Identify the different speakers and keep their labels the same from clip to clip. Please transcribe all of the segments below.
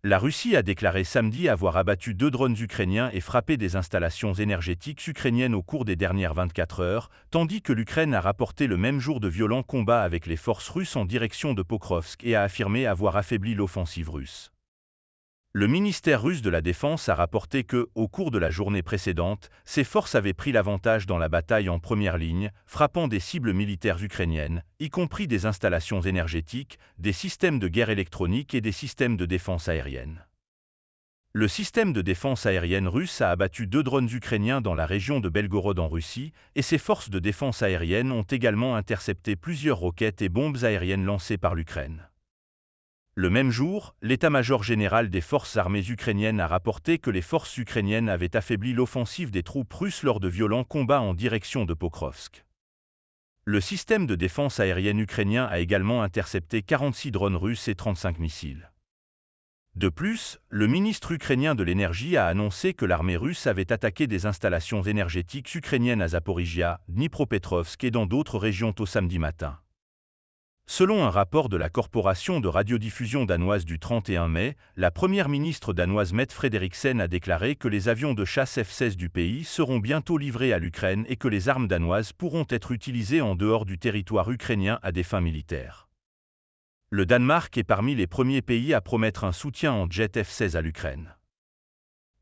Speaker 1: La Russie a déclaré samedi avoir abattu 2 drones ukrainiens et frappé des installations énergétiques ukrainiennes au cours des dernières 24 heures, tandis que l'Ukraine a rapporté le même jour de violents combats avec les forces russes en direction de Pokrovsk et a affirmé avoir affaibli l'offensive russe. Le ministère russe de la Défense a rapporté que, au cours de la journée précédente, ses forces avaient pris l'avantage dans la bataille en première ligne, frappant des cibles militaires ukrainiennes, y compris des installations énergétiques, des systèmes de guerre électronique et des systèmes de défense aérienne. Le système de défense aérienne russe a abattu 2 drones ukrainiens dans la région de Belgorod en Russie, et ses forces de défense aérienne ont également intercepté plusieurs roquettes et bombes aériennes lancées par l'Ukraine. Le même jour, l'état-major général des forces armées ukrainiennes a rapporté que les forces ukrainiennes avaient affaibli l'offensive des troupes russes lors de violents combats en direction de Pokrovsk. Le système de défense aérienne ukrainien a également intercepté 46 drones russes et 35 missiles. De plus, le ministre ukrainien de l'énergie a annoncé que l'armée russe avait attaqué des installations énergétiques ukrainiennes à Zaporizhia, Dnipropetrovsk et dans d'autres régions tôt samedi matin. Selon un rapport de la corporation de radiodiffusion danoise du 31 mai, la première ministre danoise Mette Frederiksen a déclaré que les avions de chasse F-16 du pays seront bientôt livrés à l'Ukraine et que les armes danoises pourront être utilisées en dehors du territoire ukrainien à des fins militaires. Le Danemark est parmi les premiers pays à promettre un soutien en jet F-16 à l'Ukraine.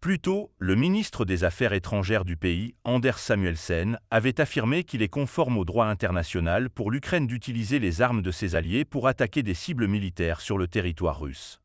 Speaker 1: Plus tôt, le ministre des Affaires étrangères du pays, Anders Samuelsen, avait affirmé qu'il est conforme au droit international pour l'Ukraine d'utiliser les armes de ses alliés pour attaquer des cibles militaires sur le territoire russe.